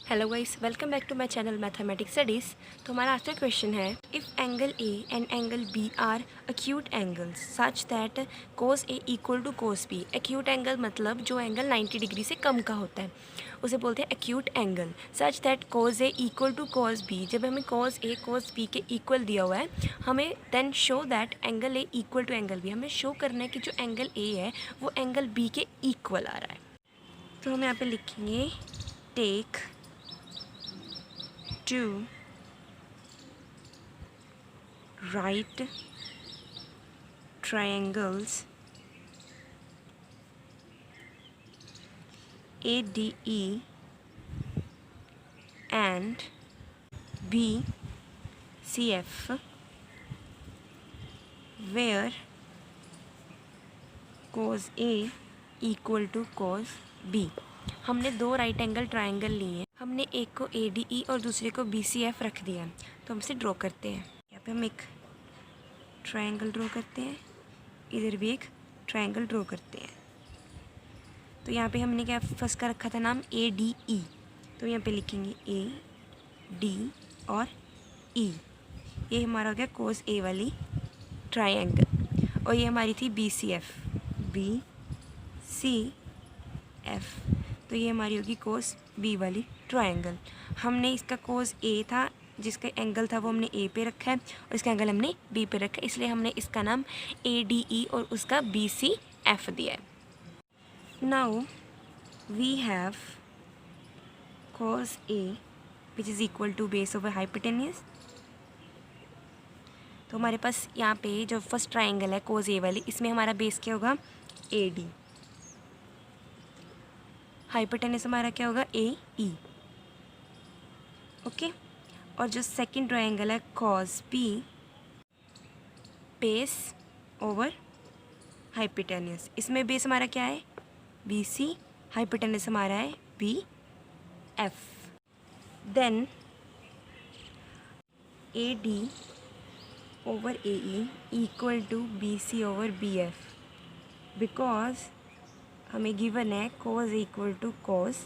Hello guys, welcome back to my channel mathematics studies. तो हमारा आज का क्वेश्चन है, if angle A and angle B are acute angles such that cos A equal to cos B. Acute angle मतलब जो angle 90 degree से कम का होता है उसे बोलते हैं acute angle. Such that cos A equal to cos B, जब हमें कोस ए कोस बी के इक्वल दिया हुआ है, हमें then show that angle A equal to angle B. हमें शो करना है कि जो एंगल ए है वो एंगल बी के इक्वल आ रहा है। तो हम यहाँ पे लिखेंगे take two right triangles ADE and BCF where cos A equal to cos B। हमने दो राइट एंगल ट्रायंगल लिए हैं, हमने एक को ADE और दूसरे को BCF रख दिया है। तो हम इसे ड्रॉ करते हैं। यहाँ पे हम एक ट्रायंगल ड्रॉ करते हैं, इधर भी एक ट्रायंगल ड्रॉ करते हैं। तो यहाँ पे हमने क्या फर्स्ट का रखा था नाम ADE, तो यहाँ पे लिखेंगे AD और E। ये हमारा हो गया कोस A वाली ट्रायंगल, और ये हमारी थी BCF, तो ये हमारी होगी कोस बी वाली ट्रायंगल। हमने इसका कोस ए था, जिसका एंगल था वो हमने ए पे रखा है, और इसका एंगल हमने बी पे रखा है, इसलिए हमने इसका नाम ADE और उसका BCF दिया है। Now we have cos A which is equal to base over hypotenuse. तो हमारे पास यहाँ पे जो फर्स्ट ट्राइंगल है कोस ए वाली, इसमें हमारा बेस क्या होगा AD, हाइपोटेन्यूज हमारा क्या होगा AE। ओके, और जो सेकंड ट्रायंगल है cos B, base over hypotenuse, इसमें बेस हमारा क्या है BC, हाइपोटेन्यूज हमारा है BF। Then AD over AE equal to BC over BF, because हमें गिवन है cos equal to cos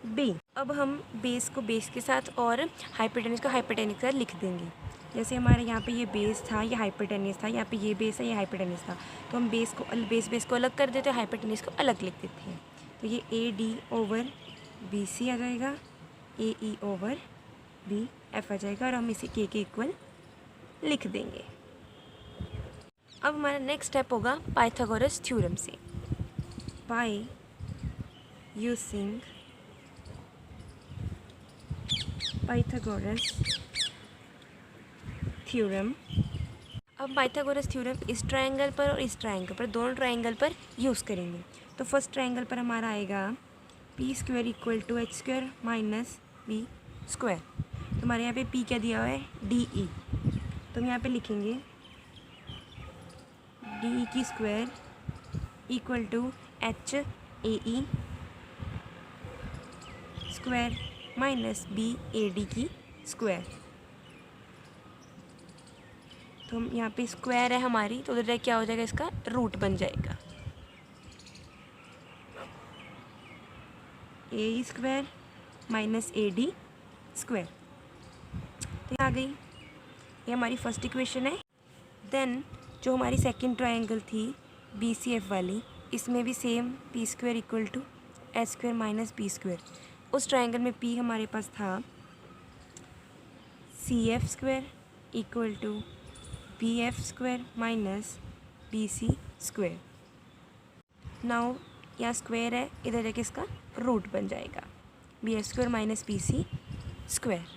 B. अब हम बेस को बेस के साथ और हाइपोटेन्यूज को हाइपोटेन्यूज के साथ लिख देंगे। जैसे हमारे यहाँ पे ये बेस था, ये हाइपोटेन्यूज था, यहाँ पे ये बेस है, ये हाइपोटेन्यूज था, तो हम बेस को अलग कर देते हैं, हाइपोटेन्यूज को अलग लिख देते हैं। तो ये AD ओवर BC आ जाएगा, AE ओवर BF आ जाएगा, और हम इसे K के इक्वल लिख देंगे। अब हमारा नेक्स्ट स्टेप होगा पाइथागोरस थ्योरम से। By using Pythagoras theorem, अब पाइथागोरस थ्योरम इस ट्रायंगल पर और इस ट्रायंगल पर, दोनों ट्रायंगल पर यूज़ करेंगे। तो फर्स्ट ट्रायंगल पर हमारा आएगा p square equal to h square minus b square. तो हमारे यहाँ पे p क्या दिया हुआ है DE, तो हम यहाँ पे लिखेंगे DE की square equal to HAE square minus BAD की स्क्वायर। तो हम यहाँ पे स्क्वायर है हमारी, तो उधर क्या हो जाएगा, इसका रूट बन जाएगा AE square minus AD square. तो ये आ गई, ये हमारी फर्स्ट इक्वेशन है। देन जो हमारी सेकंड ट्रायंगल थी BCF वाली, इसमें भी same p square equal to h square minus b square. उस ट्रायंगल में p हमारे पास था CF square equal to BF square minus BC square. Now यहाँ स्क्वायर है, इधर जाके इसका रूट बन जाएगा BF square minus BC square.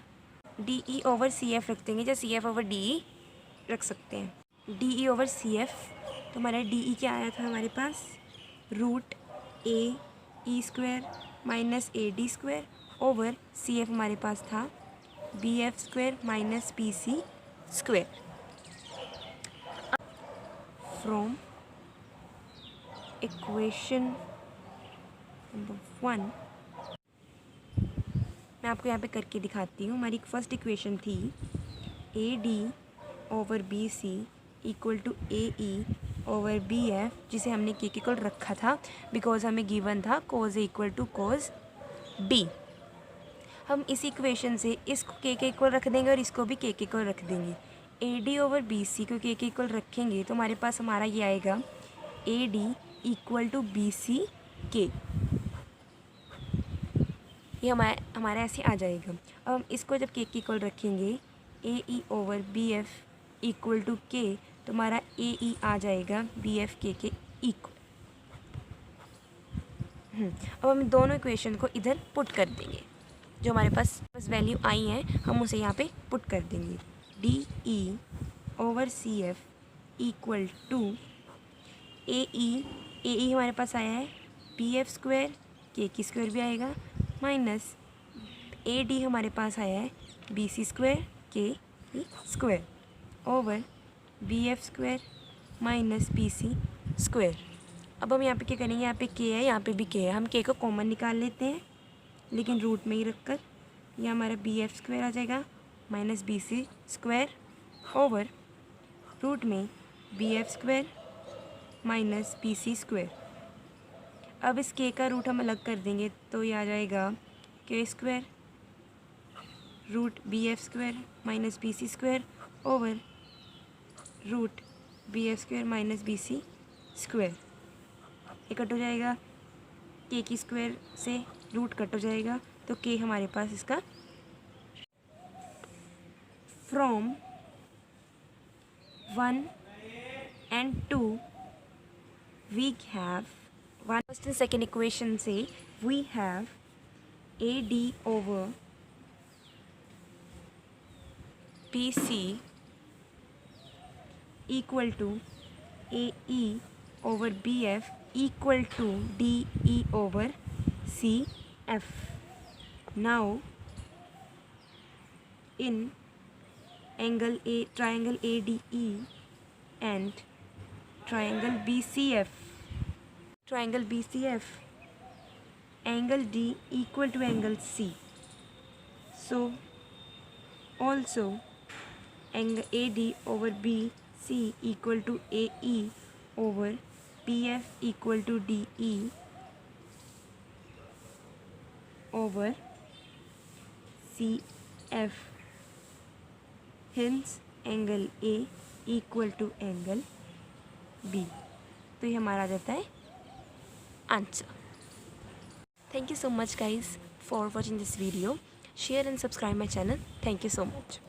DE over CF रख देंगे, या CF ओवर DE रख सकते हैं। DE ओवर CF, तो हमारा DE क्या आया था हमारे पास root AE square minus AD square over CF हमारे पास था BF square minus BC square. From equation number 1 मैं आपको यहाँ पे करके दिखाती हूँ। हमारी फर्स्ट इक्वेशन थी AD over BC equal to AE over BF, जिसे हमने के इक्वल रखा था बिकॉज हमें गिवन था cos A equal to cos B। हम इस इक्वेशन से इसको के इक्वल रख देंगे और इसको भी के इक्वल रख देंगे। A D over B C को के इक्वल रखेंगे तो हमारे पास हमारा ये आएगा A D equal to B C k. ये हमारा ऐसे आ जाएगा। अब हम इसको जब के इक्वल रखेंगे A E over B F equal to K, तो हमारा ए ई आ जाएगा बी एफ के इक्वल। अब हम दोनों इक्वेशन को इधर पुट कर देंगे। जो हमारे पास वैल्यू आई है हम उसे यहाँ पे पुट कर देंगे। D E over C F equal to A E हमारे पास आया है बी एफ स्क्वायर, के की स्क्वायर भी आएगा, माइनस ए डी हमारे पास आया है B C square k square over B F square minus B C square. अब हम यहाँ पे क्या करेंगे, यहाँ पे के है, यहाँ पे भी के है, हम के को कॉमन निकाल लेते हैं लेकिन रूट में ही रखकर। यह हमारा बी एफ स्क्वायर आ जाएगा minus B C square over root में B F square minus B C square. अब इस के का रूट हम अलग कर देंगे तो ये आ जाएगा k square root B F square minus B C square over root B F square minus B C square. ये कट हो जाएगा, के की स्क्वायर से रूट कट हो जाएगा तो के हमारे पास इसका from 1 and 2 we have first and second equation से we have AD over BC equal to AE over BF equal to DE over CF. Now in triangle ADE and triangle BCF, angle D equal to angle C. So also angle AD over BC equal to AE over BF equal to DE over CF. Hence angle A equal to angle B. तो ये हमारा आ जाता है answer. Thank you so much guys for watching this video. Share and subscribe my channel. Thank you so much.